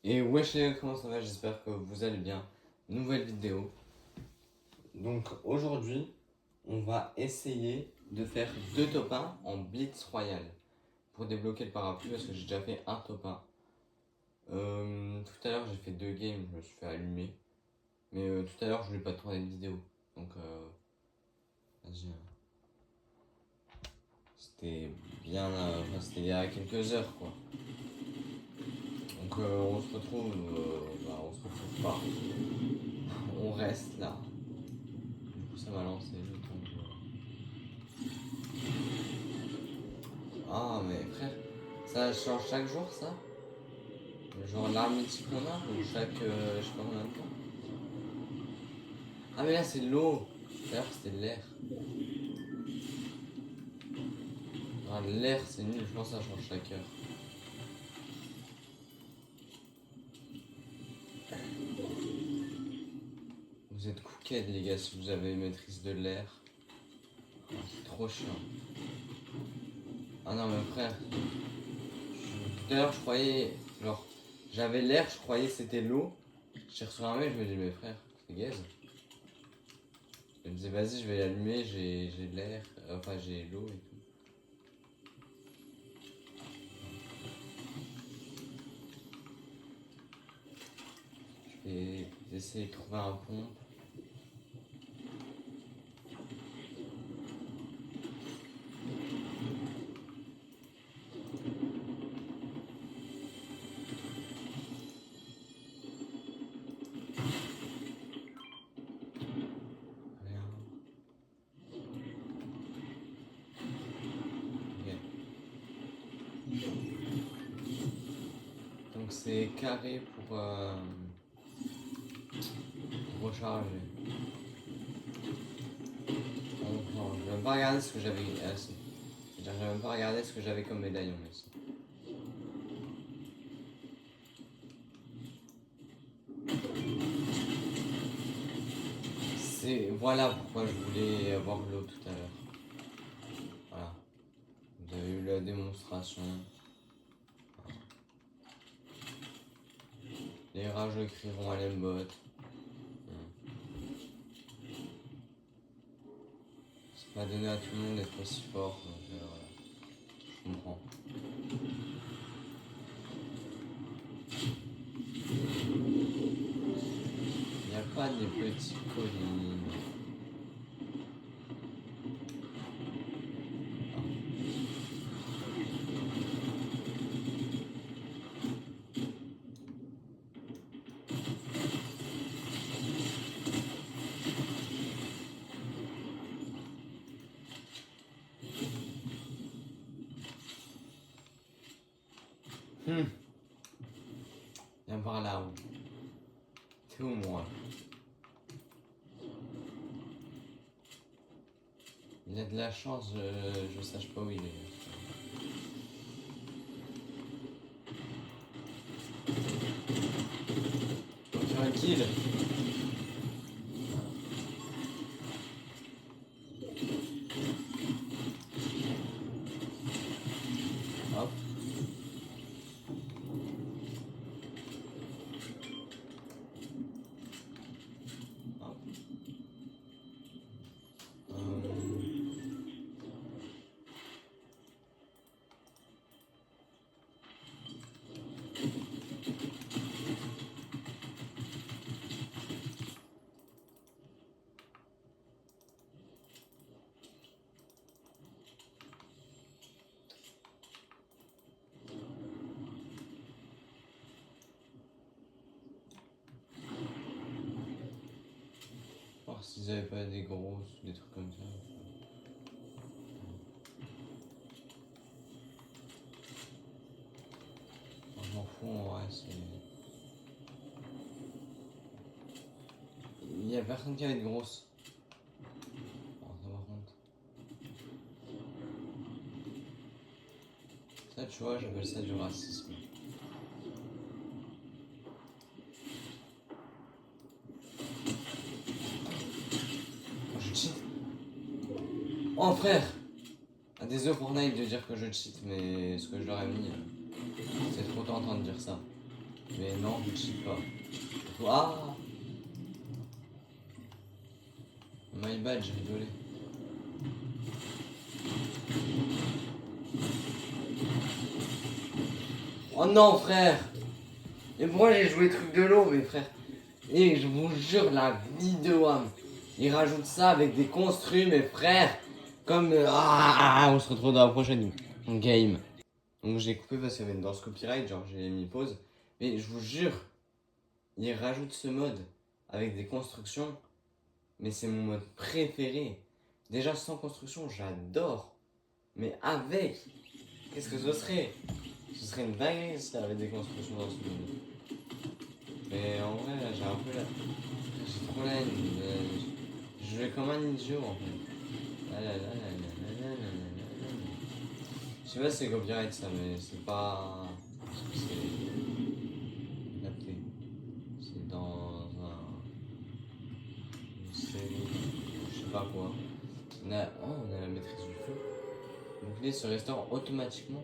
Et wesh les gars, comment ça va? J'espère que vous allez bien. Nouvelle vidéo. Donc aujourd'hui, on va essayer de faire 2 top 1 en Blitz Royal pour débloquer le parapluie parce que j'ai déjà fait un top 1. Tout à l'heure j'ai fait 2 games, je me suis fait allumer. Mais tout à l'heure je voulais pas tourner de vidéo. Donc vas-y. C'était bien, enfin, c'était il y a quelques heures quoi. Donc on se retrouve, on se retrouve pas. On reste là. Du coup ça m'a lancé le temps. Ah mais frère, ça change chaque jour ça? Genre l'arme mythique qu'on a ou chaque je sais pas combien de temps? Ah mais là c'est l'eau. Tout à l'heure c'était l'air. Ah, l'air c'est nul, je pense que ça change chaque heure. Vous êtes cooked les gars si vous avez maîtrise de l'air. Ah, c'est trop chiant. Ah non mais frère, tout à l'heure je croyais, genre j'avais l'air, je croyais que c'était l'eau. J'ai reçu un mail, je me dis mais frère, c'est gaze. Je me disais vas-y je vais l'allumer, j'ai l'air, enfin j'ai l'eau et tout. Je vais essayer de trouver un pont. Rien. Ok. Donc c'est carré pour recharger. Bon, je vais même pas regarder ce que j'avais. Ah, si. Je vais même pas regarder ce que j'avais comme médaillon ici. C'est voilà pourquoi je voulais avoir l'eau tout à l'heure. Voilà. Vous avez eu la démonstration. Voilà. Les rageux crieront à l'embot. C'est pas donné à tout le monde d'être aussi fort, donc voilà. Je comprends. Il n'y a pas des petites collines. Viens par là-haut. T'es où moi? Il a de la chance, je sache pas où il est. On va faire un kill. Hop. Hop. Voir s'ils avaient pas des grosses ou des trucs comme ça. Enfin, je m'en fous en vrai, c'est. Il y a personne qui avait de grosses. Bon, ça par contre. Ça, tu vois, j'appelle ça du racisme. Oh, je cheat. Oh frère! Ah, désolé pour Nike de dire que je cheat, mais ce que je leur ai mis, c'est trop tentant de dire ça. Mais non, je cheat pas. Ah! My bad, j'ai rigolé. Oh non, frère! Et pourquoi j'ai joué truc de l'eau, mes frères? Et je vous jure, la vidéo, il rajoute ça avec des construits, mes frères. Comme. On se retrouve dans la prochaine game. Donc j'ai coupé parce qu'il y avait une danse copyright, genre j'ai mis pause. Mais je vous jure, il rajoute ce mode avec des constructions. Mais c'est mon mode préféré. Déjà sans construction, j'adore. Mais avec, qu'est-ce que ce serait? Ce serait une dinguerie si avec des constructions dans ce mode. Mais en vrai, là, j'ai un peu la. J'ai trop la haine. Je vais comme un idiot en fait. Je sais pas si c'est copyright ça, mais c'est pas. C'est capté. C'est dans une série. Je sais pas quoi. On a la maîtrise du feu. Donc les se restaure automatiquement.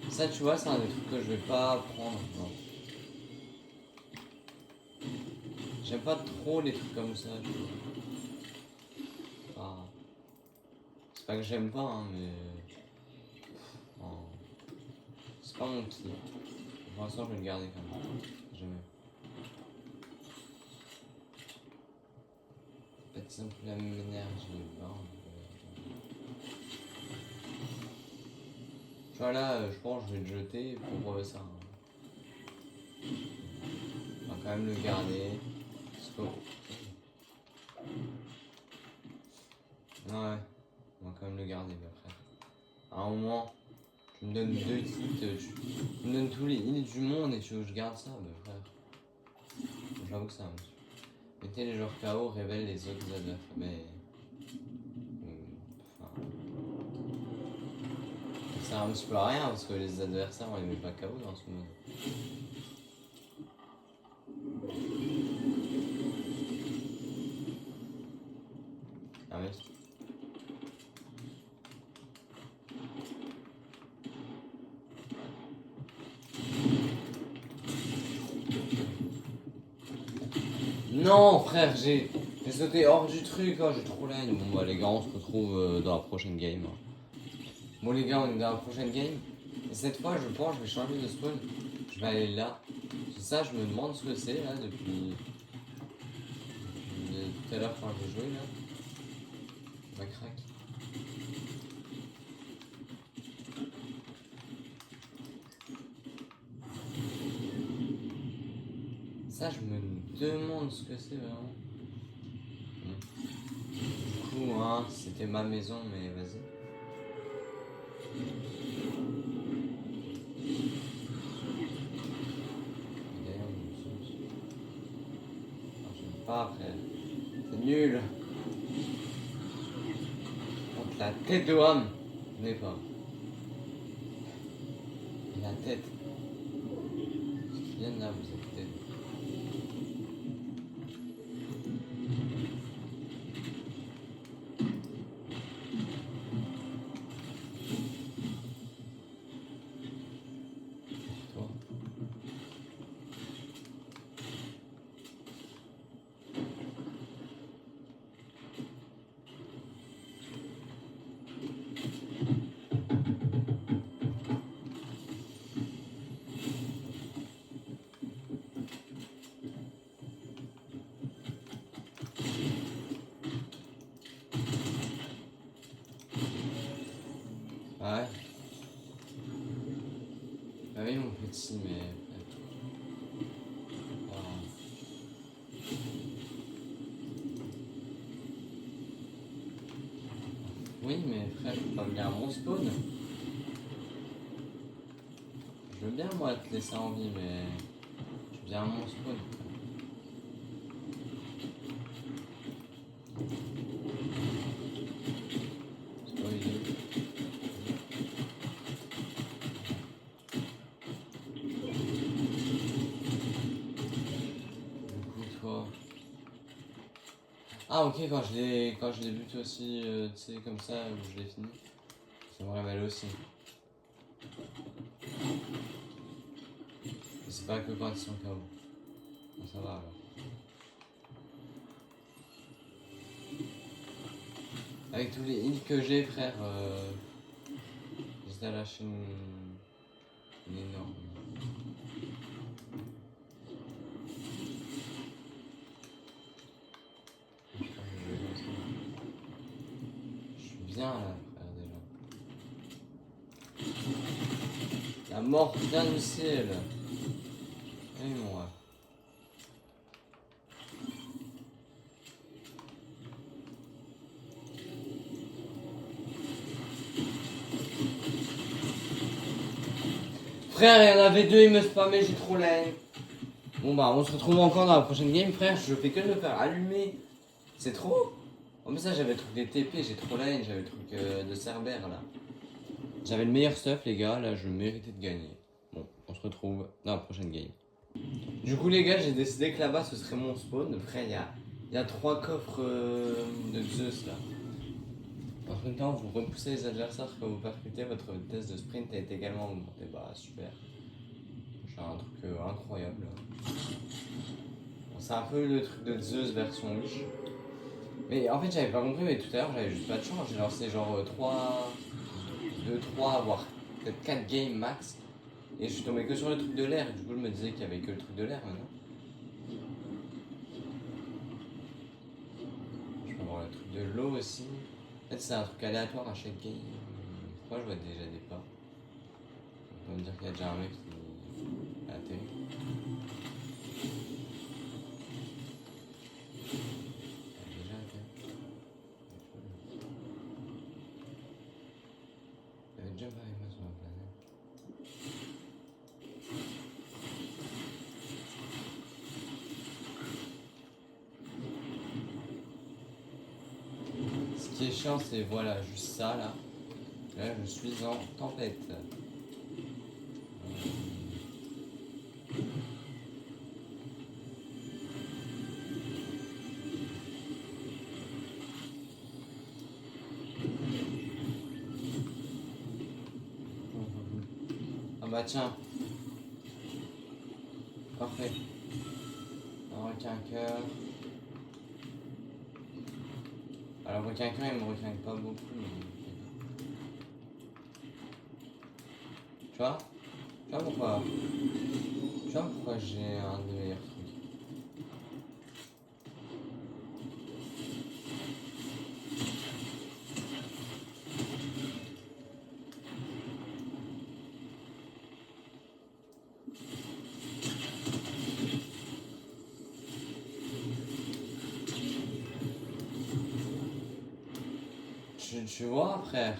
Ça, tu vois, c'est un des trucs que je vais pas prendre. Non. J'aime pas trop les trucs comme ça. Enfin, c'est pas que j'aime pas, hein, mais. Non. C'est pas mon kiff. Pour l'instant, je vais le garder quand même. Jamais. En fait, c'est un peu la même énergie. Tu vois, là, je pense que je vais le jeter pour ça. On va quand même le garder. Parce que... Ouais, on va quand même le garder après. À un moment, tu me donnes 2 titres, tu me donnes tous les îles du monde et tu veux que je garde ça, bah frère. J'avoue que ça me tue. Mettez les joueurs KO, révèle les autres adversaires. Mais. Enfin. Ça sert un petit peu à rien parce que les adversaires on les met pas KO dans ce mode. Ah ouais. Non frère, j'ai sauté hors du truc, oh, j'ai trop la haine. Bon bah les gars, on se retrouve dans la prochaine game. Bon les gars, on est dans la prochaine game. Et cette fois, je pense, je vais changer de spawn. Je vais aller là. C'est ça, je me demande ce que c'est là depuis tout à l'heure quand j'ai joué là. Ma craque. Ça, je me demande ce que c'est vraiment. Du coup, hein, c'était ma maison, mais vas-y. J'aime pas, frère. C'est nul. Contre la tête de homme. Je n'ai pas. La tête. Viens là, vous êtes tête. Ouais. Bah oui, mon petit, mais. Oui, mais frère, je peux pas venir à mon spawn. Je veux bien, moi, te laisser en vie, mais. Je viens à mon spawn. Ah ok, quand je les bute aussi, tu sais, comme ça, où je l'ai fini, ça me révèle aussi. C'est pas que quand ils sont KO. Bon, ça va alors. Avec tous les heals que j'ai, frère, j'étais à lâcher une énorme. Je suis bien là, frère, déjà. La mort vient du ciel. Et mon ref. Frère, il y en avait deux, il me spammait, j'ai trop la haine. Bon bah, on se retrouve encore dans la prochaine game, frère. Je fais que de me faire allumer. C'est trop. En plus, ça, j'avais le truc des TP, j'ai trop la haine. J'avais le truc de Cerbère là. J'avais le meilleur stuff, les gars. Là, je méritais de gagner. Bon, on se retrouve dans la prochaine game. Du coup, les gars, j'ai décidé que là-bas ce serait mon spawn. Frère, il y a 3 coffres de Zeus là. En même temps, vous repoussez les adversaires quand vous percutez, votre vitesse de sprint est également augmentée. Bah, super. J'ai un truc incroyable. Bon, c'est un peu le truc de Zeus version Wish. Mais en fait, j'avais pas compris, mais tout à l'heure, j'avais juste pas de chance. J'ai lancé genre 2, 3, voire peut-être 4 games max. Et je suis tombé que sur le truc de l'air. Du coup, je me disais qu'il y avait que le truc de l'air maintenant. Je peux avoir le truc de l'eau aussi. En fait, c'est un truc aléatoire à chaque game. Pourquoi je vois déjà des pas? On va me dire qu'il y a déjà un mec qui a atterri. Déjà atterri. Il y avait déjà pas avec moi sur la planète. Ce qui est chiant, c'est voilà, juste ça là. Là, je suis en tempête. Ah bah tiens. Parfait. Un requin cœur. Alors le requin cœur, il me requinque pas beaucoup. Mais... Tu vois? Tu vois pourquoi? Tu vois pourquoi j'ai un des meilleurs trucs? Tu vois, frère?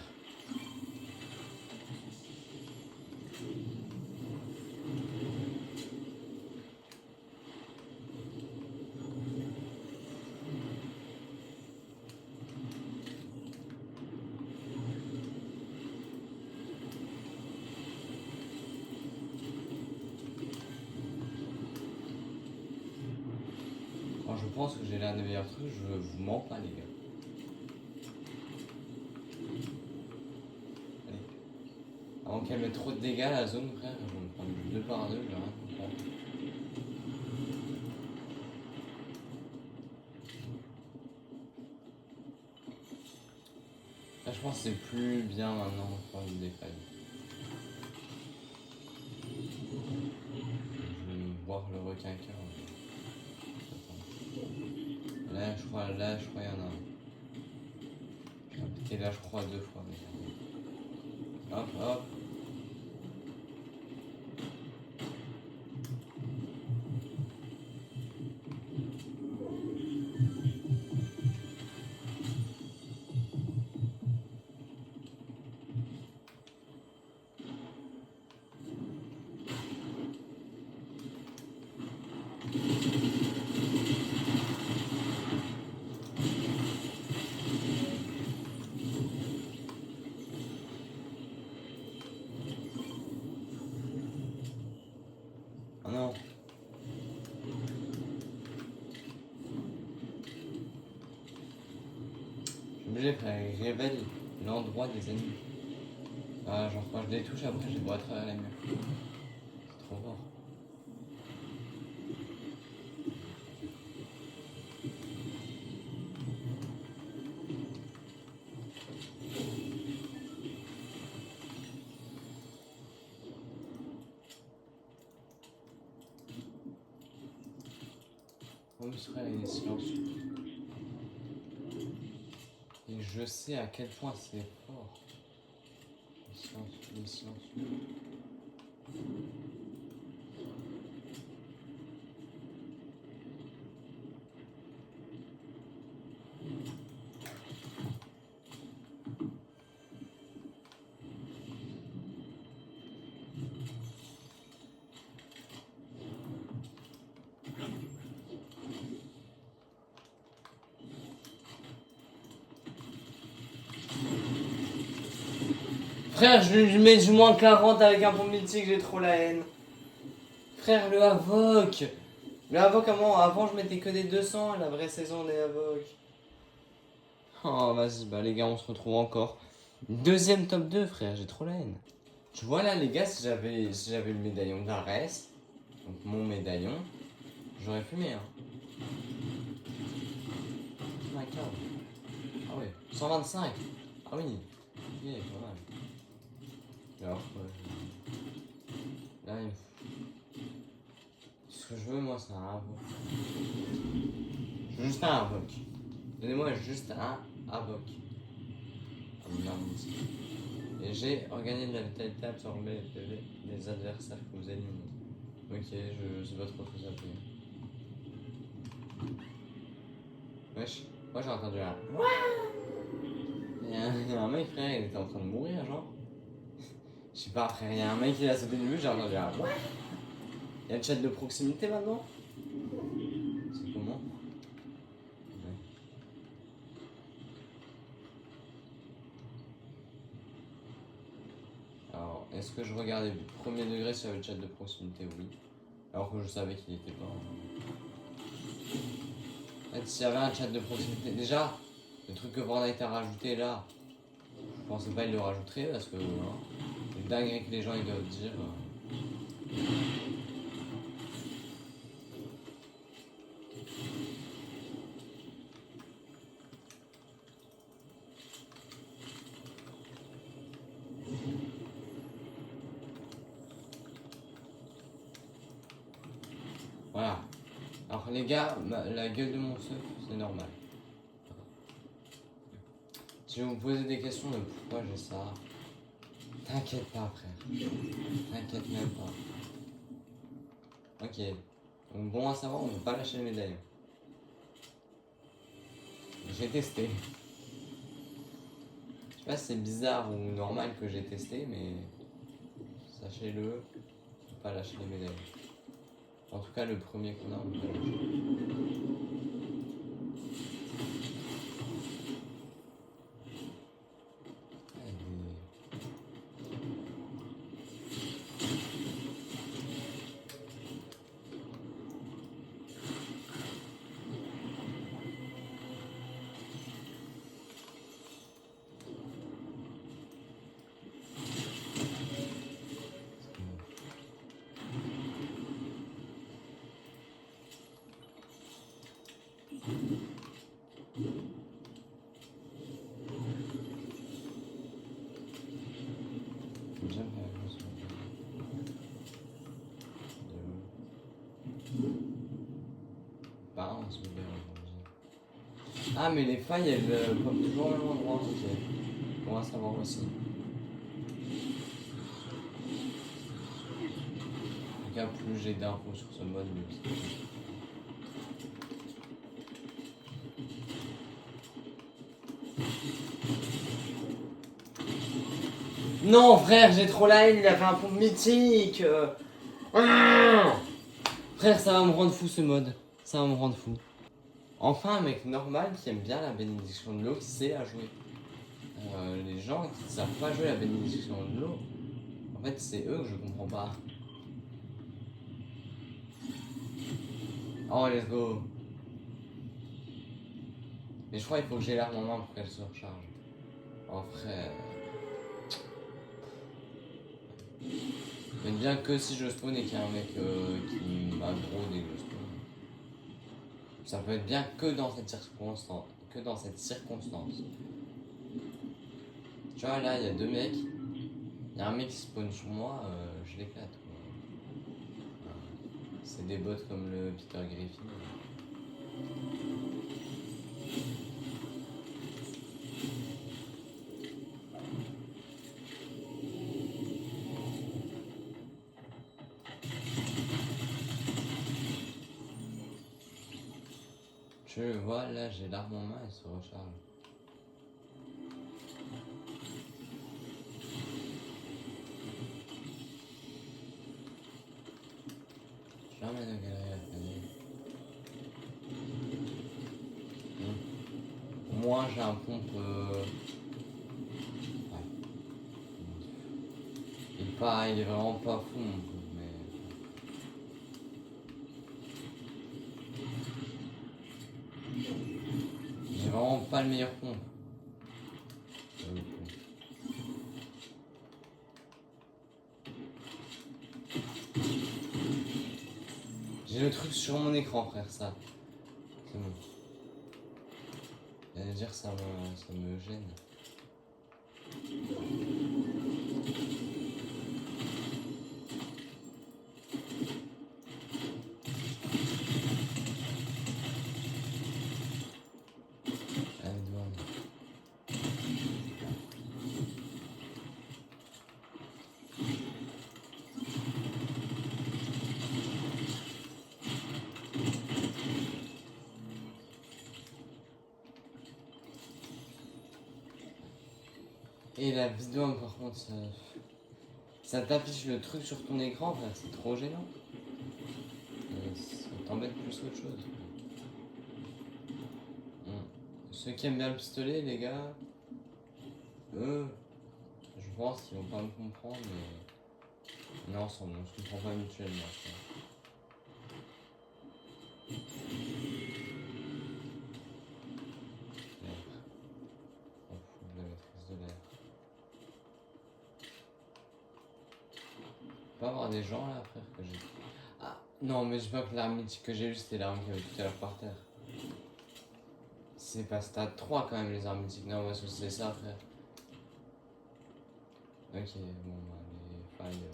Quand je pense que j'ai l'un des meilleurs trucs, je vous mens pas, les gars. Allez. Avant qu'elle mette trop de dégâts, la zone, frère, je vais me prendre 2 par 2, je vais rien comprendre. Là, je pense que c'est plus bien maintenant de prendre des failles. Je vais voir le requin cœur. Là, je crois, il y en a un. J'ai pété là, je crois, 2 fois. Mais... Hop, hop. obligé, frère, il révèle l'endroit des ennemis. Ah, genre quand je les touche, après, je les vois à travers les murs. C'est trop fort. Oh, ce frère, il est silencieux. Et je sais à quel point c'est fort. Il est silencieux, il est silencieux. Frère, je lui mets du moins 40 avec un pont mythique, j'ai trop la haine. Frère, le Havok. Le Havok, avant je mettais que des 200, la vraie saison des Havok. Oh, vas-y, bah les gars, on se retrouve encore. Deuxième top 2, frère, j'ai trop la haine. Tu vois là, les gars, si j'avais le médaillon d'Arès, donc mon médaillon, j'aurais fumé, hein. Oh my god. Ah ouais, 125. Ah oui, ok, pas mal. Alors, là, il me faut... Ce que je veux, moi, c'est un Havok. Je veux juste un Havok. Donnez-moi juste un Havok. Et j'ai regagné de la vitalité, absorbé les PV des adversaires que vous éliminez. Ok, je sais pas trop ce que ça fait. Wesh, moi j'ai entendu un... Il y a un mec, frère, il était en train de mourir, genre. Je sais pas, frère, il y a un mec qui a sauté du but, j'ai entendu un... Il y a le chat de proximité maintenant. C'est comment? Ouais. Alors, est-ce que je regardais du premier degré sur le chat de proximité? Oui. Alors que je savais qu'il était pas... En fait, s'il y avait un chat de proximité... Déjà, le truc que Fortnite a rajouté là, je pensais pas il le rajouterait parce que... Hein, c'est dingue que les gens ils doivent dire... Voilà. Alors les gars, la gueule de mon seuf, c'est normal. Si vous me posez des questions de pourquoi j'ai ça, t'inquiète pas, frère. T'inquiète même pas. Ok. Donc bon à savoir, on ne peut pas lâcher les médailles. J'ai testé. Je sais pas si c'est bizarre ou normal que j'ai testé, mais sachez-le, on ne peut pas lâcher les médailles. En tout cas, le premier qu'on a, on peut pas lâcher. Ah mais les failles elles pop toujours au même endroit, ok. On va savoir aussi. En tout cas plus j'ai d'infos sur ce mode, mieux c'est. Non frère, j'ai trop la haine, il a fait un pont mythique. Frère, ça va me rendre fou ce mode. Ça va me rendre fou. Enfin un mec normal qui aime bien la bénédiction de l'eau, qui sait la jouer. Les gens qui ne savent pas jouer la bénédiction de l'eau, en fait c'est eux que je comprends pas. Oh let's go. Mais je crois qu'il faut que j'ai l'arme en main pour qu'elle se recharge. En frère. Mais bien que si je spawn et qu'il y a un mec qui m'aggro dès que je spawn. Ça peut être bien que dans cette circonstance. Que dans cette circonstance. Tu vois là, il y a deux mecs. Il y a un mec qui spawn sur moi, je l'éclate quoi. C'est des bots comme le Peter Griffin. Je vois là, j'ai l'arme en main, elle se recharge. Jamais de galerie à gagner. Au moins j'ai un pompe. Ouais. Il est vraiment pas fou mon pompe, mais. J'ai vraiment pas le meilleur pompe. J'ai le truc sur mon écran, frère, ça. C'est bon. J'allais dire ça me gêne. Allez, douane. Et la vidéo, par contre, ça t'affiche le truc sur ton écran, frère, c'est trop gênant. Ça t'embête plus qu'autre chose. Ceux qui aiment bien le pistolet, les gars, eux, je pense qu'ils vont pas me comprendre, mais. Non, on se comprend pas mutuellement. On fout de la maîtrise de l'air. Pas avoir des gens là, frère, que j'ai. Ah, non, mais je vois que l'arme mythique que j'ai eue, c'était l'arme qu'il y avait tout à l'heure par terre. C'est pas stade 3 quand même, les armes mythiques. Non, parce que c'est ça, frère. Ok, bon, bah, les failles.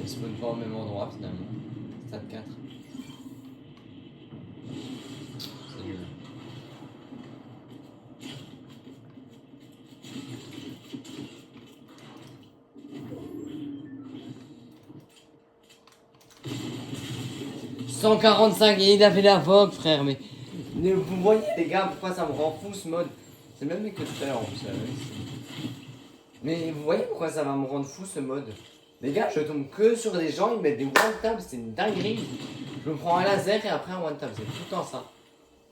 Elles spawnent pas au même endroit finalement. Stade 4. C'est nul. « 145 et il avait la vogue, frère, mais vous voyez les gars pourquoi ça me rend fou ce mode. C'est le même mec que tout à l'heure en plus. Mais vous voyez pourquoi ça va me rendre fou ce mode. Les gars, je tombe que sur des gens, ils mettent des one-tap, c'est une dinguerie. Je me prends un laser et après un one-tap, c'est tout le temps ça.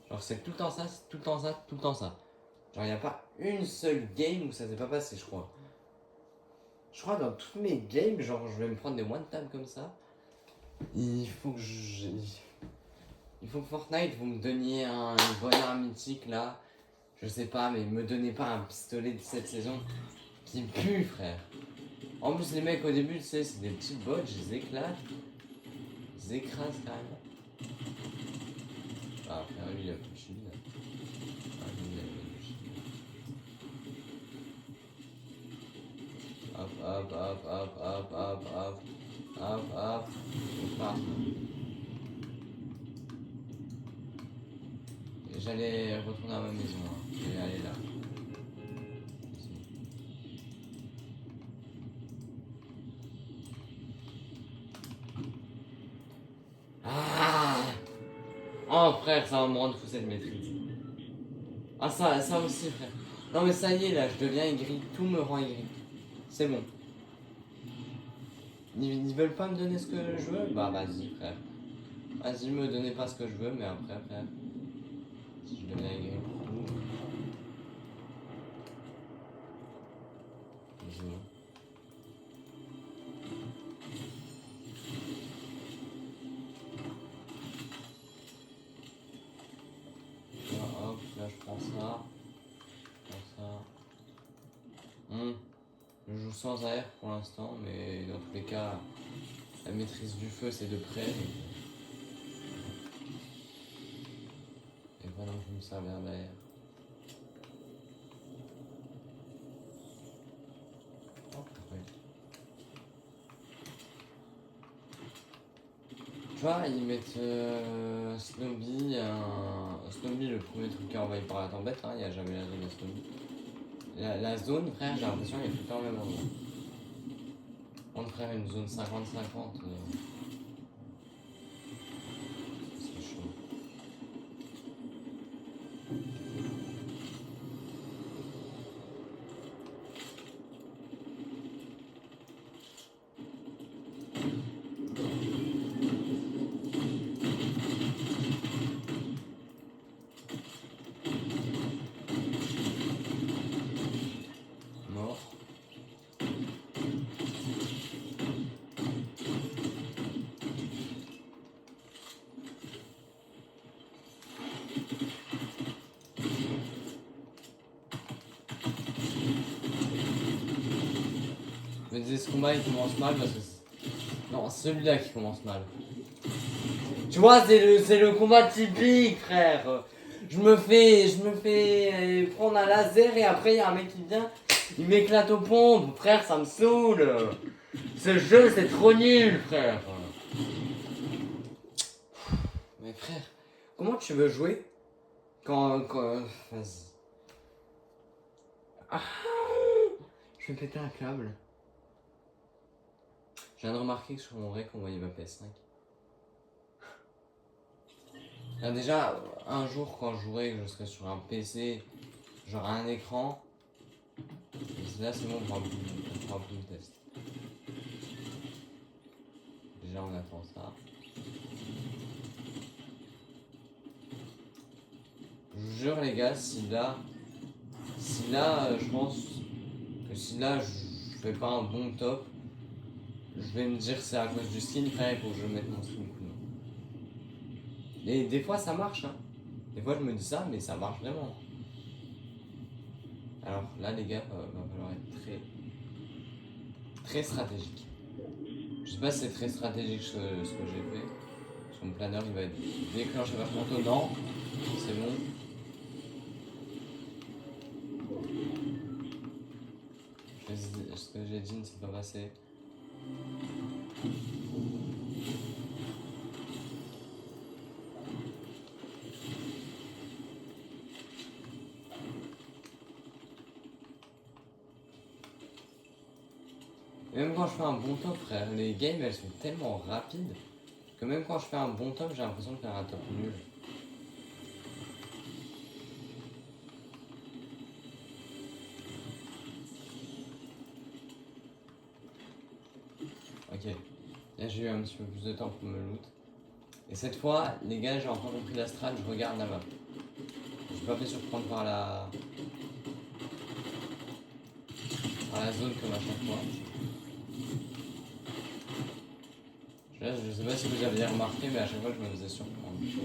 Genre c'est tout le temps ça, c'est tout le temps ça, tout le temps ça. Genre y a pas une seule game où ça s'est pas passé, je crois. Je crois dans tous mes games, genre je vais me prendre des one-tap comme ça. Il faut que Fortnite vous me donniez une bonne arme mythique là. Je sais pas, mais me donnez pas un pistolet de cette saison qui pue, frère. En plus, les mecs au début, tu sais, c'est des petits bots, je les éclate. Je les écrase carrément. Ah, frère, lui il a plus de shield. Ah, lui il a plus de shield. Hop, hop, hop, hop, hop, hop, hop. Hop, hop. On part. J'allais retourner à ma maison, hein. Je vais aller là. Ah oh frère, ça va me rendre fou cette maîtrise. Ah ça aussi frère. Non mais ça y est là, je deviens aigri, tout me rend aigri. C'est bon. Ils veulent pas me donner ce que je veux. Bah vas-y frère. Vas-y, me donnez pas ce que je veux, mais après frère. Si je deviens aigri pour tout. Bisous. sans air pour l'instant, mais dans tous les cas, la maîtrise du feu c'est de près. Et voilà, je vais me servir d'air. Tu vois, ils mettent Snowbee, Snowbee, le premier truc envahi par la tempête, hein, il n'y a jamais la zone à Snowbee. La zone, frère, j'ai l'impression qu'il y a tout le temps le même endroit. On frère une zone 50-50. C'est chaud. Mort. Je me disais, ce combat il commence mal parce que. Non, c'est celui-là qui commence mal. Tu vois, c'est le combat typique, frère. Je me fais prendre un laser et après il y a un mec qui vient, il m'éclate aux pompes. Frère, ça me saoule. Ce jeu, c'est trop nul, frère. Mais frère, comment tu veux jouer quand vas-y. Ah, je vais péter un câble. Je viens de remarquer que sur mon rec on voyait ma PS5. Là, déjà, un jour quand je jouerai, que je serai sur un PC, genre un écran, là c'est bon, on fera un bout de test. Déjà on attend ça. Je vous jure les gars, si là je pense que si là je fais pas un bon top, je vais me dire c'est à cause du skin, frère, il faut que je mette mon skin. Et des fois ça marche, hein. Des fois je me dis ça, mais ça marche vraiment. Alors là les gars, va falloir être très stratégique. Je sais pas si c'est très stratégique ce que j'ai fait. Son planeur il va être déclenché vachement tôt. Non, c'est bon. Ce que j'ai dit ne s'est pas passé. Et même quand je fais un bon top, frère, les games elles sont tellement rapides que même quand je fais un bon top, j'ai l'impression de faire un top nul. Ok, là j'ai eu un petit peu plus de temps pour me loot. Et cette fois, les gars, j'ai encore compris la strat, je regarde la map. Je suis pas fait surprendre par la zone comme à chaque fois. Je sais pas si vous aviez remarqué, mais à chaque fois je me faisais surprendre. Yes.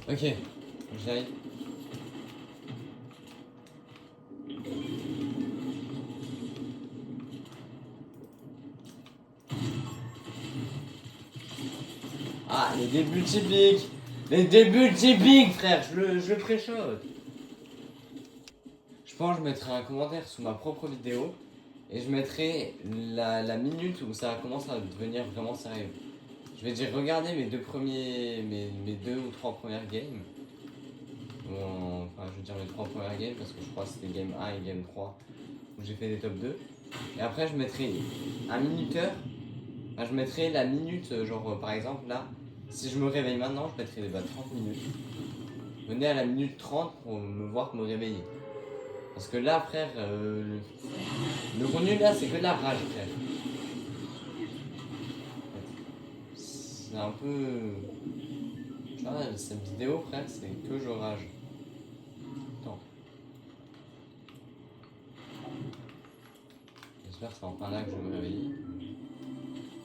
Ok, j'aille. Ah, les débuts typiques. Les débuts typiques, frère, je le préchote. Je pense que je mettrai un commentaire sous ma propre vidéo et je mettrai la minute où ça commence à devenir vraiment sérieux. Je vais dire regardez mes deux ou trois premières games. Enfin je veux dire mes trois premières games parce que je crois que c'était game 1 et game 3 où j'ai fait des top 2. Et après je mettrai un minuteur. Enfin, je mettrai la minute, genre par exemple là, si je me réveille maintenant, je mettrai 30 minutes. Venez à la minute 30 pour me voir me réveiller. Parce que là, frère, le contenu là, c'est que de la rage, frère. C'est un peu. Tu vois, cette vidéo, frère, c'est que je rage. Attends. J'espère que c'est enfin là que je vais me réveiller.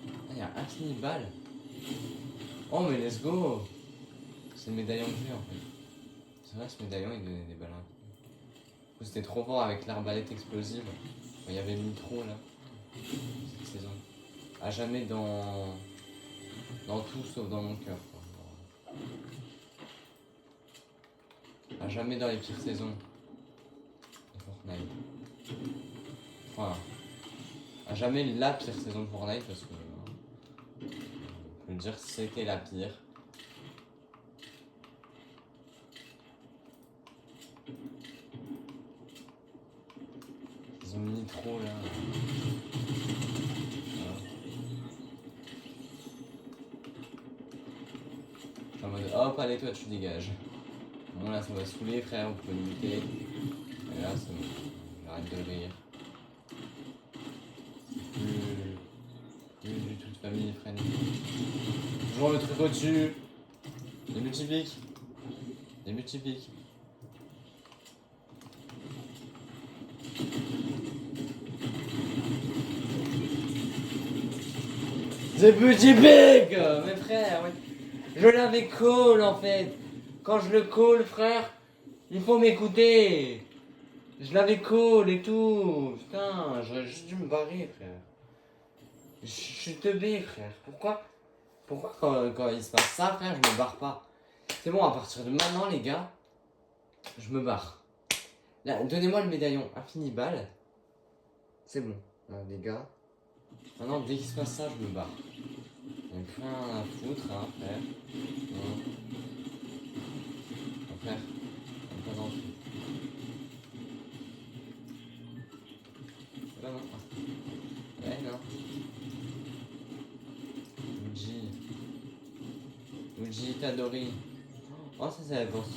Ah, il y a infini balles. Oh, mais let's go! C'est le médaillon que j'ai en fait. C'est vrai, ce médaillon il donnait des balles. C'était trop fort avec l'arbalète explosive. Il y avait le nitro là. Cette saison. À jamais dans tout sauf dans mon cœur. À jamais dans les pires saisons de Fortnite. Enfin, à jamais la pire saison de Fortnite parce que on peut dire que c'était la pire. Ils ont mis trop là. Voilà. Je suis en mode hop, allez, toi tu dégages. Bon, là ça va saouler, frère, vous pouvez me buter. Et là, c'est bon. J'arrête de rire. Plus du tout de famille friendly. Toujours le truc au-dessus. Des multipliques. Des multipliques. Des multipliques, mes frères, ouais. Je l'avais call en fait. Quand je le call, frère, il faut m'écouter. Je l'avais call et tout. Putain, j'aurais juste dû me barrer, frère. Je suis teubé, frère. Pourquoi quand il se passe ça, frère, je me barre pas? C'est bon, à partir de maintenant, les gars, je me barre. Là, donnez-moi le médaillon infini balle. C'est bon, là, les gars. Maintenant, dès qu'il se passe ça, je me barre. Il n'y a plus rien à foutre, hein, frère. Non. Non, frère, on est pas dans le truc. Là, non. Ouais, non. Uji Tadori. Oh, ça, c'est la course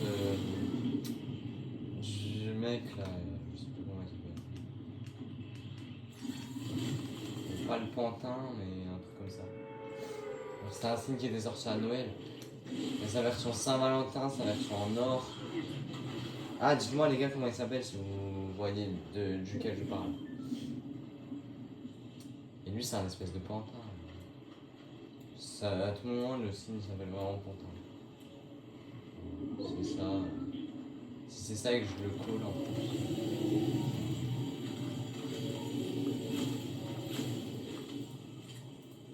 du mec là. Je sais plus comment il s'appelle. Pas le pantin, mais un truc comme ça. C'était un signe qui était sorti à Noël. Et sa version Saint-Valentin, sa version en or. Ah, dites-moi les gars comment il s'appelle si vous voyez duquel je parle. Et lui, c'est un espèce de pantin. Ça, à tout moment, le signe s'appelle vraiment pantin. C'est ça. Si c'est ça et que je le colle en plus.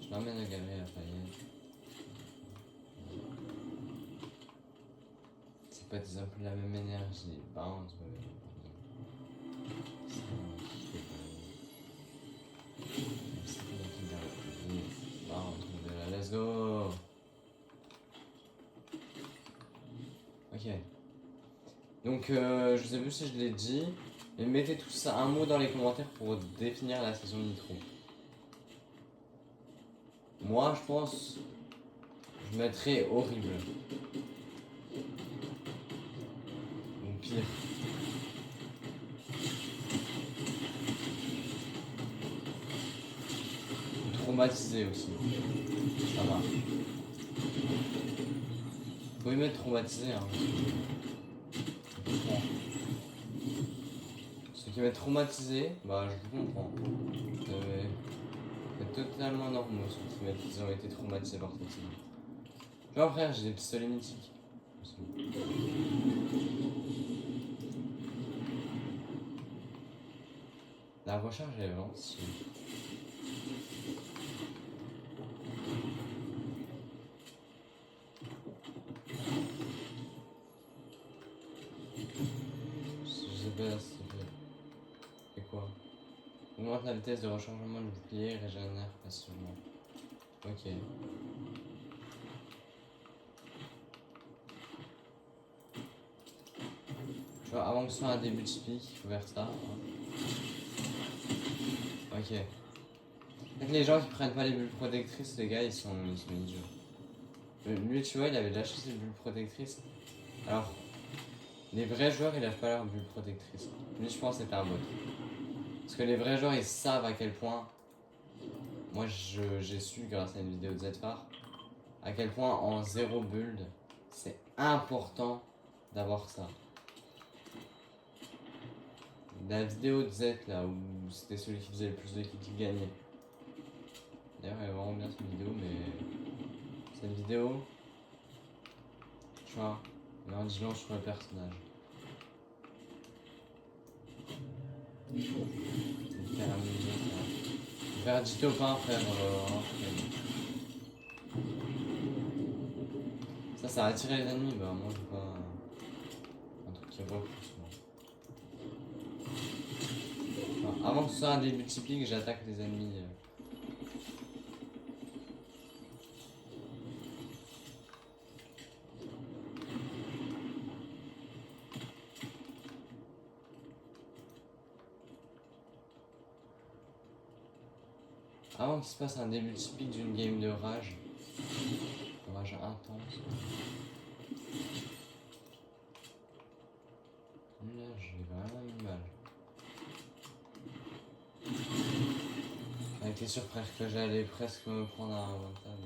Je l'emmène à Galerie Lafayette. C'est pas un peu la même énergie. Bounce, let's go. Ok. Donc je sais plus si je l'ai dit, mais mettez tout ça un mot dans les commentaires pour définir la saison Nitro. Moi je pense je mettrais horrible. Ou pire. Ou traumatisé aussi. Ça marche. Vous pouvez mettre traumatisé hein. Ceux qui mettent traumatisé, bah je vous comprends. C'est totalement normal ceux qui mettent qu'ils ont été traumatisés par cette série. Tu vois frère, j'ai des pistolets mythiques. La recharge elle est vraiment stylée. C'est quoi? Augmente la vitesse de rechargement du bouclier et régénère facilement. Ok. Tu vois, avant que ce soit un début de speak, il faut faire ça. Ok. Donc les gens qui prennent pas les bulles protectrices, les gars, ils sont idiots. Lui, tu vois, il avait lâché ses bulles protectrices. Alors, les vrais joueurs, ils lâchent pas leurs bulles protectrices. Lui, je pense que c'était un bot. Parce que les vrais joueurs, ils savent à quel point. Moi, j'ai su, grâce à une vidéo de Zfar, à quel point en 0 build, c'est important d'avoir ça. la vidéo de Z là où c'était celui qui faisait le plus de kills qui gagnait. D'ailleurs elle est vraiment bien cette vidéo, mais cette vidéo, tu vois, il y a un dimanche sur le personnage. Hyper amusant ça. Faire du top 1 frère, ça a attiré les ennemis, bah moi je veux pas un truc qui repousse moi. Enfin, avant que ce soit un début typique, j'attaque les ennemis. Avant qu'il se passe un début typique d'une game de rage intense. Là, j'ai vraiment eu mal. J'étais sûr frère que j'allais presque me prendre un one-tap.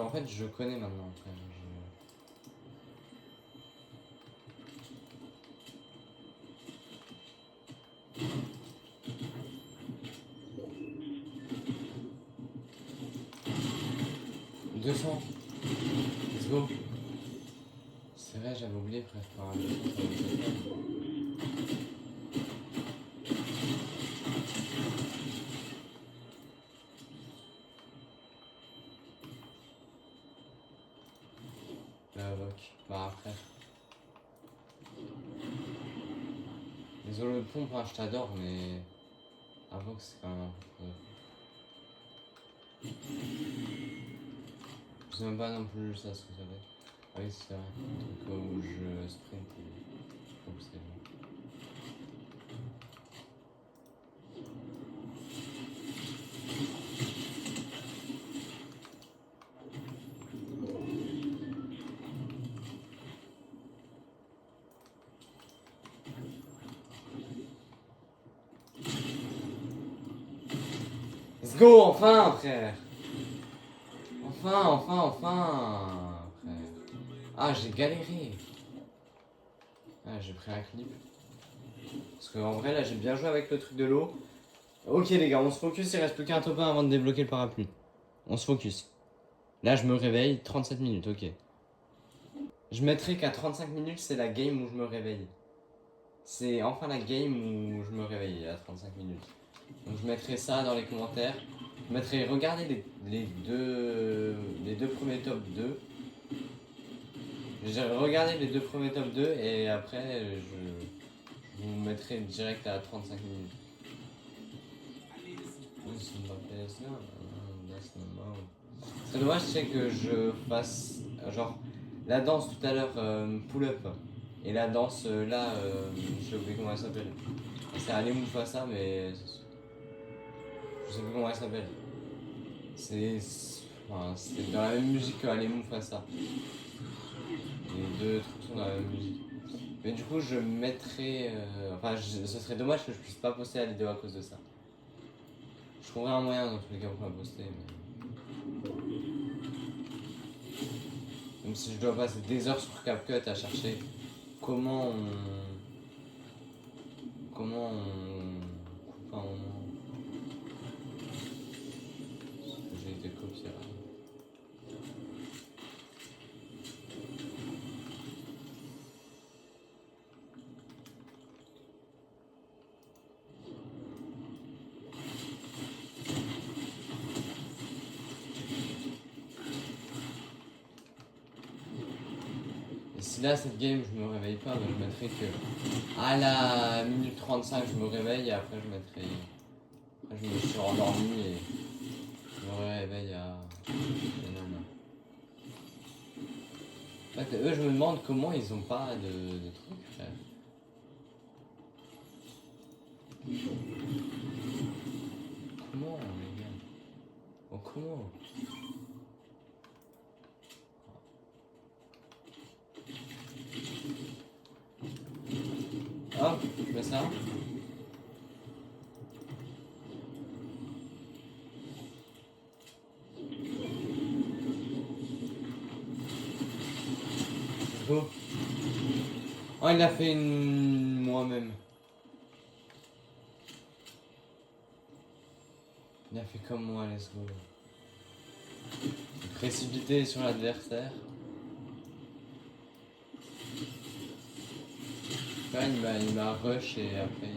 En fait, je connais maintenant frère. « 200. Let's go. C'est vrai, j'avais oublié frère. Enfin, 200, ça va me faire. Bah frère. Les holo de pompe, hein, je t'adore, mais Avoc c'est quand même un peu trop. Je sais même pas non plus ça ce que ça fait. Ah oui c'est vrai, un truc où je sprint et comme c'est bon. Let's go, enfin frère. Enfin frère. Ah j'ai galéré. Ah j'ai pris un clip. Parce qu'en vrai là j'ai bien joué avec le truc de l'eau. Ok les gars, on se focus, il reste plus qu'un top 1 avant de débloquer le parapluie. On se focus. Là je me réveille, 37 minutes, ok. Je mettrai qu'à 35 minutes c'est la game où je me réveille. C'est enfin la game où je me réveille à 35 minutes. Donc je mettrai ça dans les commentaires. Je mettrai regardez les deux premiers top 2. J'ai regardé les deux premiers top 2 et après je vous mettrai direct à 35 minutes. C'est dommage c'est que je fasse genre la danse tout à l'heure pull-up et la danse là j'ai oublié comment elle s'appelle. C'est Ali Mufasa mais je sais plus comment elle s'appelle. C'est dans la même musique que Ali Mufasa. Les deux trucs sont dans la même musique. Mais du coup je mettrai ce serait dommage que je puisse pas poster la vidéo à cause de ça. Je trouverai un moyen dans tous les cas pour la poster mais... Même si je dois passer des heures sur CapCut à chercher comment on coupe un moment. Parce que j'ai été copié là. Et si là cette game je me réveille pas, bah, je mettrai que à la minute 35 je me réveille et après je mettrai. Après je me suis endormi et je me réveille à. En fait, eux je me demande comment ils ont pas de trucs frère. Comment les gars? Oh comment? Hop, je mets ça. Go. Oh, il a fait une... moi-même. Il a fait comme moi, let's go. Précipité sur l'adversaire. Là, il m'a rush et après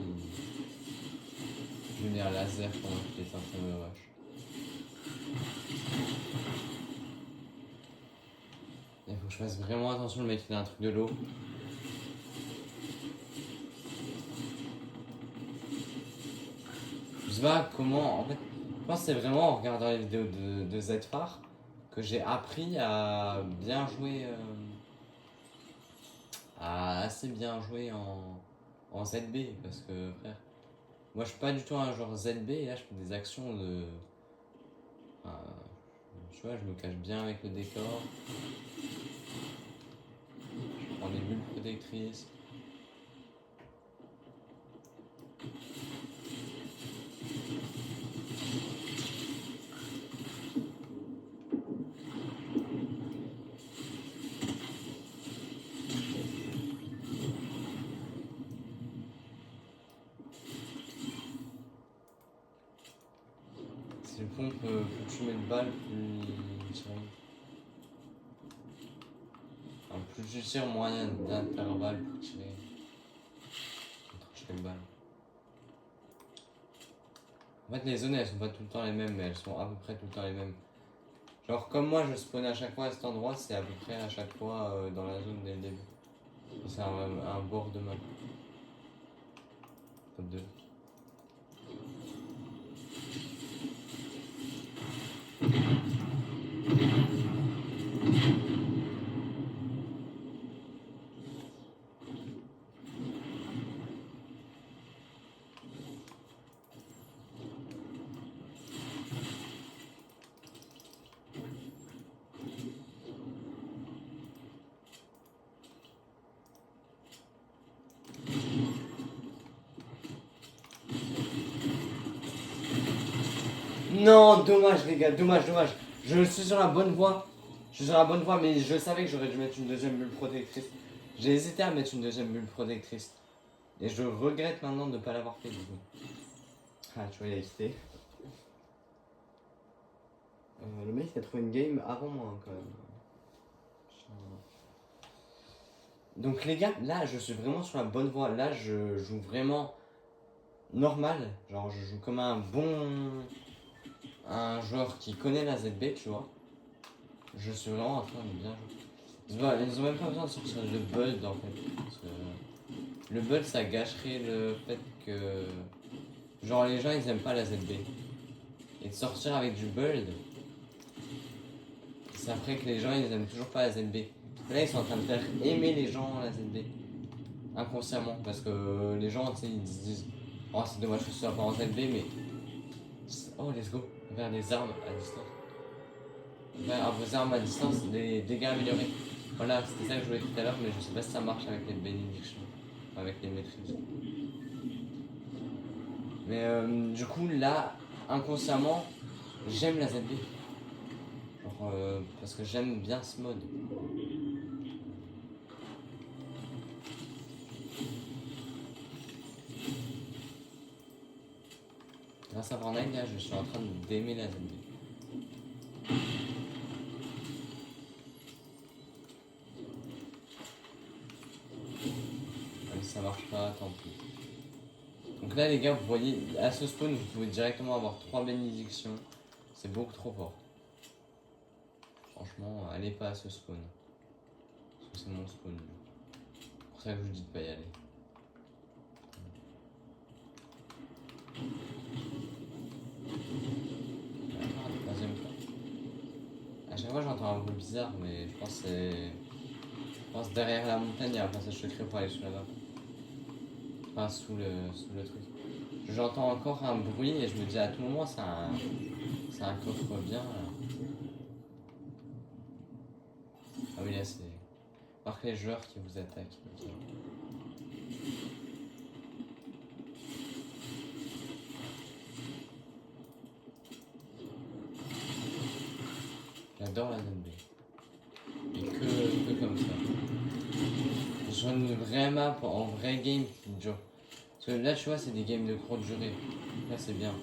il mis un laser pendant qu'il était en train de me rush. Il faut que je fasse vraiment attention, le mec il a un truc de l'eau. Je sais pas comment, en fait, je pense que c'est vraiment en regardant les vidéos de Zfar que j'ai appris à bien jouer, à assez bien jouer en ZB, parce que frère, moi je suis pas du tout un joueur ZB et là je fais des actions de... tu vois, je me cache bien avec le décor. Je prends des bulles protectrices. Si le pompe, plus tu mets de balles, plus il tire. Enfin, plus tu tires, moins il y a d'intervalle pour tirer. Entre chaque balle. En fait, les zones elles sont pas tout le temps les mêmes, mais elles sont à peu près tout le temps les mêmes. Genre, comme moi je spawn à chaque fois à cet endroit, c'est à peu près à chaque fois dans la zone dès le début. C'est un bord de map. Top 2. Non, dommage les gars, dommage. Je suis sur la bonne voie. Je suis sur la bonne voie, mais je savais que j'aurais dû mettre une deuxième bulle protectrice. J'ai hésité à mettre une deuxième bulle protectrice. Et je regrette maintenant de ne pas l'avoir fait du coup. Ah, tu vois, il a quitté. Le mec a trouvé une game avant moi quand même. Donc les gars, là je suis vraiment sur la bonne voie. Là je joue vraiment normal. Genre je joue comme un joueur qui connaît la ZB, tu vois. Je suis vraiment en train de bien jouer. Ils ont même pas besoin de sortir le build en fait. Parce que le build ça gâcherait le fait que... Genre les gens ils aiment pas la ZB. Et de sortir avec du build, c'est après que les gens ils aiment toujours pas la ZB. Là ils sont en train de faire aimer les gens la ZB. Inconsciemment. Parce que les gens tu sais ils se disent oh c'est dommage que ce soit pas en ZB mais... Oh let's go. Vers des armes à distance. Vers vos armes à distance, des dégâts améliorés. Voilà, c'était ça que je voulais tout à l'heure mais je sais pas si ça marche avec les bénédictions. Avec les maîtrises. Mais du coup là, inconsciemment, j'aime la ZB. Genre, parce que j'aime bien ce mode. Grâce à Fortnite, là, je suis en train d'aimer la ZB. Même si ça marche pas, tant pis. Donc là, les gars, vous voyez, à ce spawn, vous pouvez directement avoir 3 bénédictions. C'est beaucoup trop fort. Franchement, allez pas à ce spawn. Parce que c'est mon spawn. C'est pour ça que je vous dis de pas y aller. Troisième fois. À chaque fois, j'entends un bruit bizarre, mais je pense que c'est... Je pense derrière la montagne, il y a un passage secret pour aller sous la map. Enfin, sous le truc. J'entends encore un bruit et je me dis à tout moment, c'est un coffre bien là. Ah oui, là c'est... Marque les joueurs qui vous attaquent. Okay. J'adore la ZB. Et que comme ça. sur une vraie map, en vrai game qui dure. Parce que là, tu vois, c'est des games de courte durée. Là, c'est bien.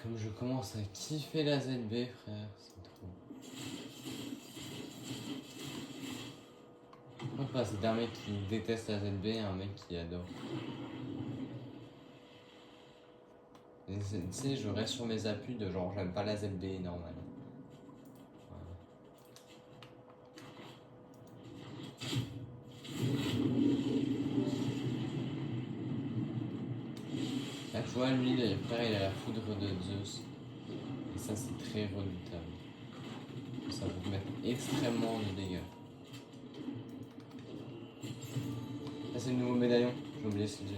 Comme je commence à kiffer la ZB, frère, c'est trop. Enfin, c'est un mec qui déteste la ZB et un mec qui adore. Tu sais, je reste sur mes appuis de genre, j'aime pas la ZB normal. Voilà. Là, tu vois, lui, frère, il a la foudre de Zeus. Et ça, c'est très redoutable. Ça vous met extrêmement de dégâts. Là, c'est le nouveau médaillon. J'ai oublié ce que j'ai.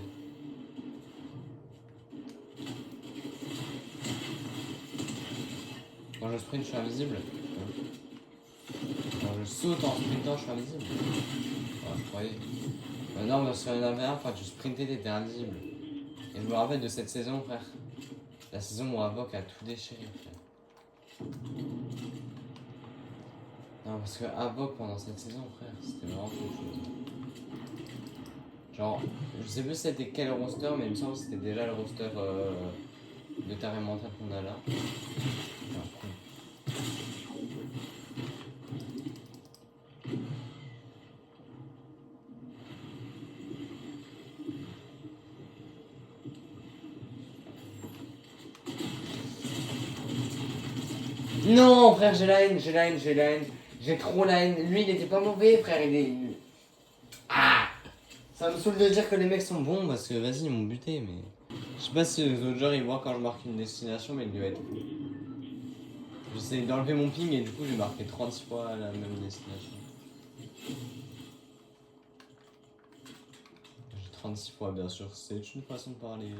Quand je sprint, je suis invisible. Quand je saute en sprintant, je suis invisible. Ouais, je croyais. Non, parce qu'il y en avait un, quand tu sprintais, t'étais invisible. Et je me rappelle de cette saison, frère. La saison où Avoc a tout déchiré, frère. Non, parce que Avoc, pendant cette saison, frère, c'était vraiment quelque chose. Genre, je sais plus c'était quel roster, mais il me semble que c'était déjà le roster de taré mental qu'on a là. Enfin, cool. Non, frère, j'ai la haine, j'ai la haine, j'ai la haine. J'ai trop la haine. Lui, il était pas mauvais, frère, il est. Ah! Ça me saoule de dire que les mecs sont bons parce que vas-y, ils m'ont buté, mais. Je sais pas si les autres joueurs ils voient quand je marque une destination, mais il doit être. J'essaie d'enlever mon ping et du coup, j'ai marqué 36 fois la même destination. J'ai 36 fois, bien sûr, c'est une façon de parler.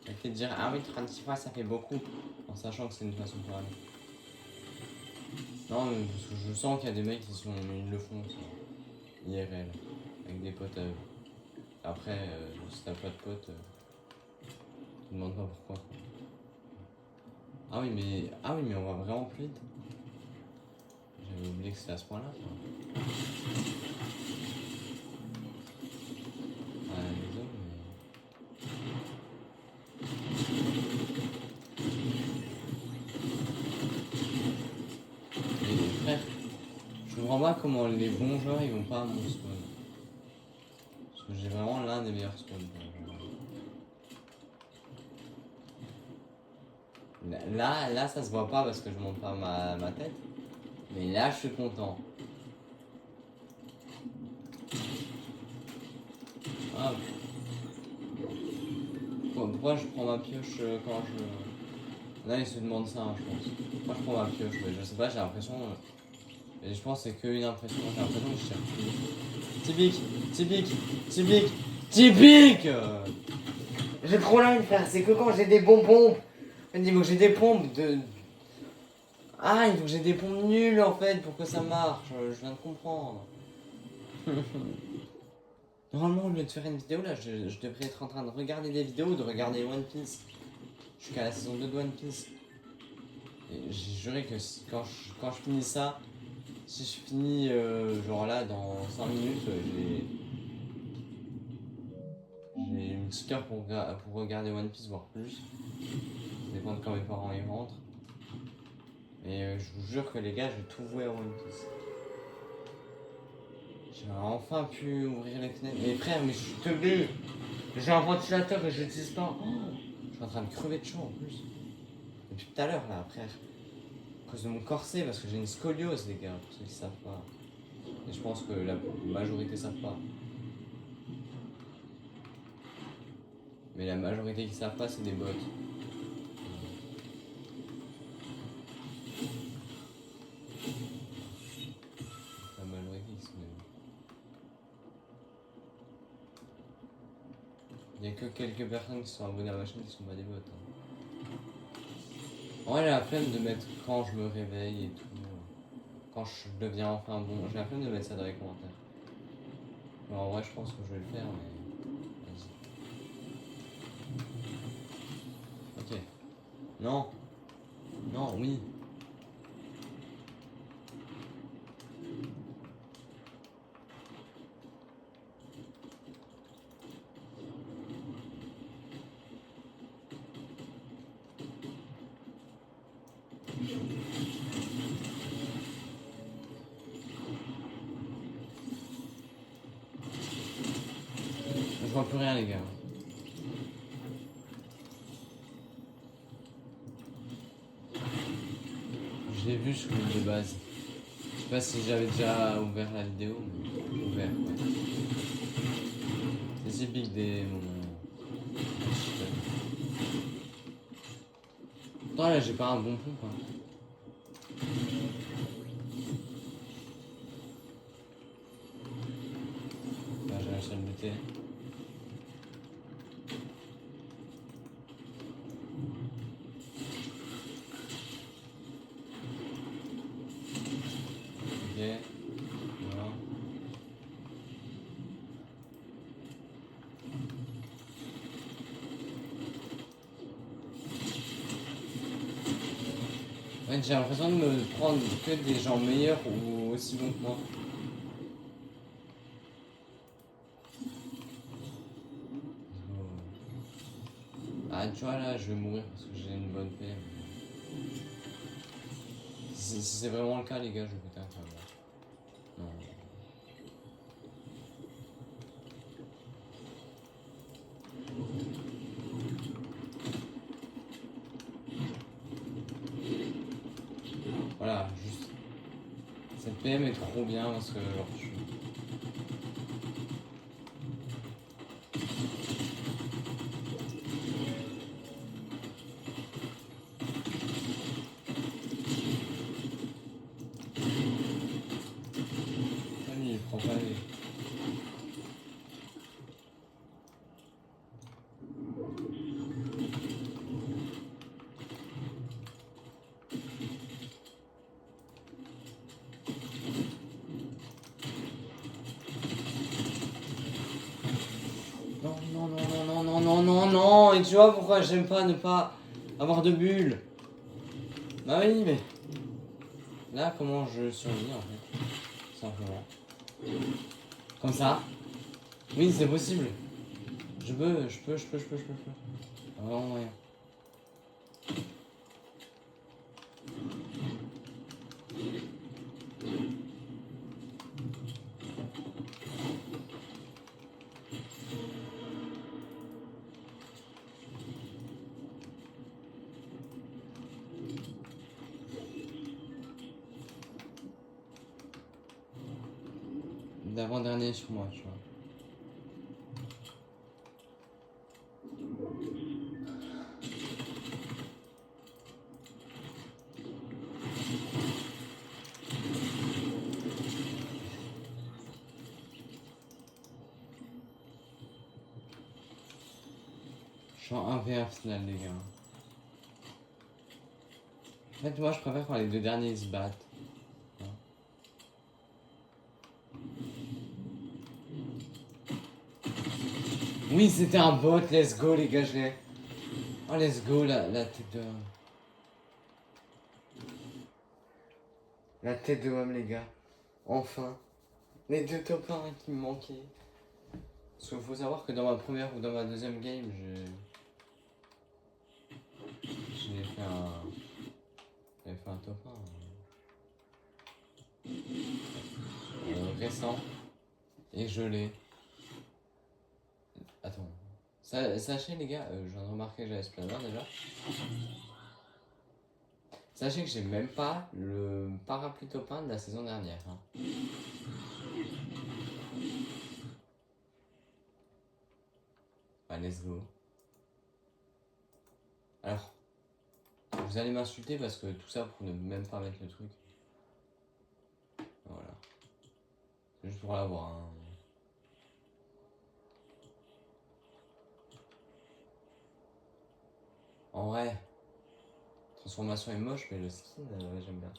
Arrêtez de dire, ah oui, 36 fois ça fait beaucoup, en sachant que c'est une façon de parler. Non, mais parce que je sens qu'il y a des mecs qui sont, ils le font, ça. IRL, avec des potes à eux. Après, si t'as pas de potes, tu te demandes pas pourquoi. Ah oui, mais on va vraiment plus vite. J'avais oublié que c'était à ce point-là, quoi. Ah, les hommes, mais frère, je comprends pas comment les bons joueurs ils vont pas à mon spawn. Parce que j'ai vraiment l'un des meilleurs spawns. Là, ça se voit pas parce que je monte pas ma tête. Mais là, je suis content. Ah. Pourquoi je prends ma pioche quand je. Là, il se demande ça, je pense. Pourquoi je prends ma pioche? Mais je sais pas, j'ai l'impression. Mais je pense que c'est qu'une impression. J'ai l'impression que je cherche plus. Typique, typique, typique, typique. J'ai trop la haine, frère. C'est que quand j'ai des bons pompes. Il faut que j'ai des pompes de. Ah, il faut que j'ai des pompes nulles en fait pour que ça marche. Je viens de comprendre. Normalement, au lieu de faire une vidéo là, je devrais être en train de regarder des vidéos, de regarder One Piece. Je suis qu'à la saison 2 de One Piece. Et j'ai juré que quand je finis ça, si je finis genre là dans 5 minutes, j'ai une petite heure pour regarder One Piece, voire plus. Ça dépend de quand mes parents y rentrent. Et je vous jure que les gars, je vais tout vouer à One Piece. J'ai enfin pu ouvrir les fenêtres. Mais frère, mais je suis teubé. J'ai un ventilateur et je l'utilise pas. Oh, je suis en train de crever de chaud en plus. Depuis tout à l'heure là, frère. À cause de mon corset, parce que j'ai une scoliose, les gars, pour ceux qui savent pas. Et je pense que la majorité savent pas. Mais la majorité qui savent pas, c'est des bots. La majorité qui sont des bots. Il y a que quelques personnes qui sont abonnées à ma chaîne qui sont pas des bots. Hein. En vrai, j'ai la flemme de mettre quand je me réveille et tout. quand je deviens enfin bon. J'ai la flemme de mettre ça dans les commentaires. Alors, en vrai, je pense que je vais le faire, mais. Vas-y. Ok. Non. Non, oui. Je vois plus rien, les gars. Je l'ai vu, je connais de base. Je sais pas si j'avais déjà ouvert la vidéo, mais ouvert, ouais. C'est typique des moments. Pourtant là, j'ai pas un bon pompe. Hein. Là, j'ai la chaîne de thé. Ok. Voilà. En fait, j'ai l'impression de me prendre que des gens meilleurs ou aussi bons que moi. Ah, tu vois, là, je vais mourir parce que j'ai une bonne paix. Si c'est vraiment le cas, les gars, je vais péter un câble. Non. Voilà, juste. Cette PM est trop bien parce que, genre, je suis. Lui, il prend pas les. Non, non, non, non, non, non, non, non, non. Et tu vois pourquoi j'aime pas ne pas avoir de bulles. Bah oui, mais. Là, comment je survis en fait? Simplement. Comme ça. Oui, c'est possible. Je peux. Ah, vraiment moyen. D'avant-dernier sur moi, tu vois. Je suis en 1v1 final, les gars. En fait, moi, je préfère quand les deux derniers se battent. Hein. Oui, c'était un bot, let's go, les gars, je l'ai. Oh, let's go, la tête de homme. La tête de homme, les gars. Enfin. Les deux top 1 qui me manquaient. Parce qu'il faut savoir que dans ma première ou dans ma deuxième game, j'ai fait un. J'avais fait un top 1 récent. Et je l'ai. Attends. Sachez les gars, je viens de remarquer que j'avais Splendor déjà. Sachez que j'ai même pas le parapluie top 1 de la saison dernière. Hein. Bah, let's go. Alors, vous allez m'insulter parce que tout ça pour ne même pas mettre le truc. Voilà. C'est juste pour l'avoir. Hein. En vrai, transformation est moche, mais le skin, j'aime bien.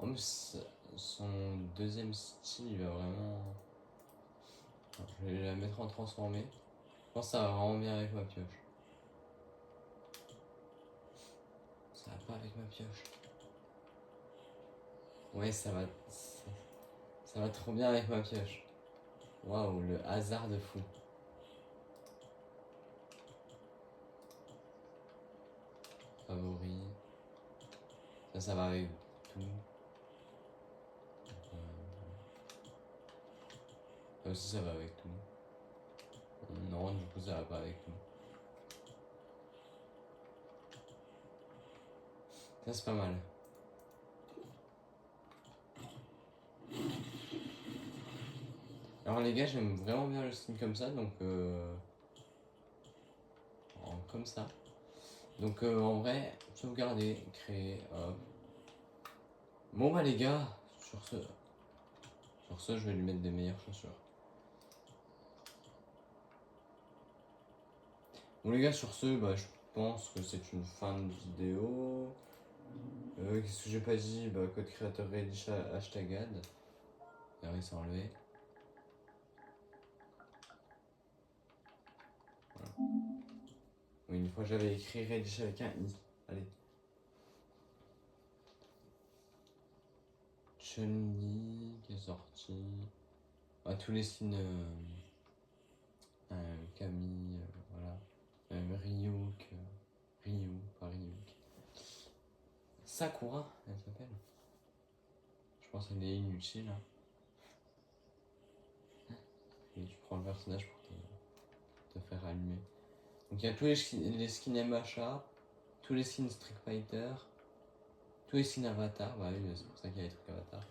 En plus, son deuxième style, il va vraiment... Je vais la mettre en transformé. Je pense que ça va vraiment bien avec ma pioche. Ça va pas avec ma pioche. Ouais, ça va trop bien avec ma pioche. Waouh, le hasard de fou. Favori. Ça va avec tout. Ça aussi, ça va avec tout. Non, du coup, ça va pas avec tout. Ça, c'est pas mal. Alors, les gars, j'aime vraiment bien le skin comme ça, donc comme ça. Donc, en vrai, sauvegarder, créer, hop. Bon, bah, les gars, sur ce, je vais lui mettre des meilleures chaussures. Bon, les gars, sur ce, bah, je pense que c'est une fin de vidéo. Qu'est-ce que j'ai pas dit? Bah, code créateur Reddish hashtag ad. Regardez, c'est enlevé. Voilà. Oui, une fois j'avais écrit Reddish avec un i. Allez. Chun-Li qui est sorti. Bah, tous les skins. Camille, voilà. Ryuk. Ryu, pas Ryuk. Sakura, elle s'appelle. Je pense qu'elle est inutile. Hein. Et tu prends le personnage pour te faire allumer. Donc il y a tous les skins MHA, tous les skins Street Fighter, tous les skins Avatar, bah oui, c'est pour ça qu'il y a les trucs Avatar.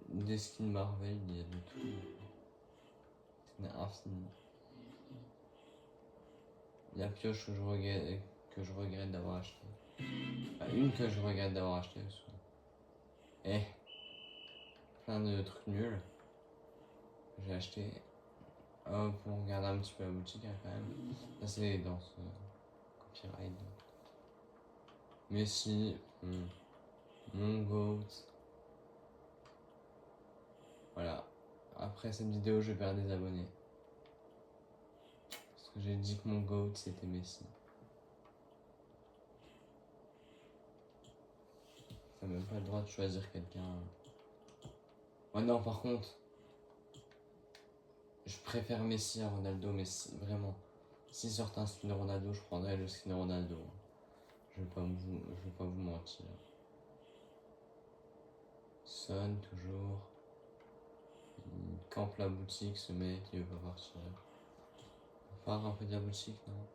Des skins Marvel, il y a de tout. Skins infini. La pioche que je regrette d'avoir acheté. Enfin, une que je regrette d'avoir acheté aussi. Eh, plein de trucs nuls. J'ai acheté pour regarder un petit peu la boutique hein, quand même. Ça c'est dans ce copyright. Messi, mon GOAT. Voilà. Après cette vidéo, je vais perdre des abonnés. Parce que j'ai dit que mon GOAT c'était Messi. T'as même pas le droit de choisir quelqu'un. Oh non, par contre, je préfère Messi à Ronaldo, mais vraiment, si sortait un skin de Ronaldo, je prendrais le skin de Ronaldo. Je vais pas vous mentir. Son, toujours. Il campe la boutique, ce mec, il veut pas partir. Il part un peu de la boutique, non?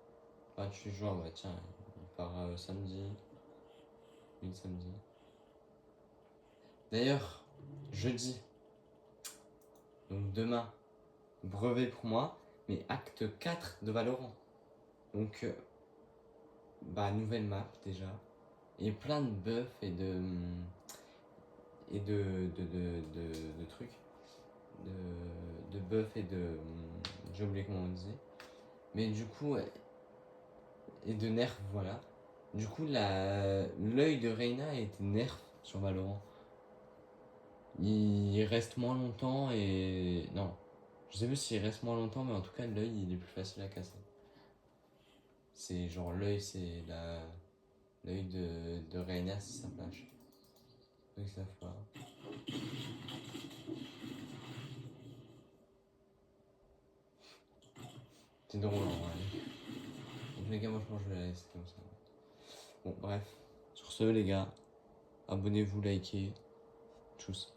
Ah, tu joues, bah tiens, il part samedi. Oui, samedi. D'ailleurs, jeudi, donc demain, brevet pour moi, mais acte 4 de Valorant. Donc, bah, nouvelle map déjà. Et plein de buffs et de trucs. De buffs et de. J'ai oublié comment on disait. Mais du coup, et de nerfs, voilà. Du coup, l'œil de Reyna a été nerf sur Valorant. Il reste moins longtemps et. Non. Je sais plus s'il reste moins longtemps, mais en tout cas, l'œil il est plus facile à casser. C'est genre l'œil, c'est l'œil de Reyna, c'est sa flash. Ceux qui savent pas. C'est drôle en vrai. Donc les gars, moi je pense que je vais la laisser comme ça. Bon, bref. Sur ce, les gars, abonnez-vous, likez. Tchuss.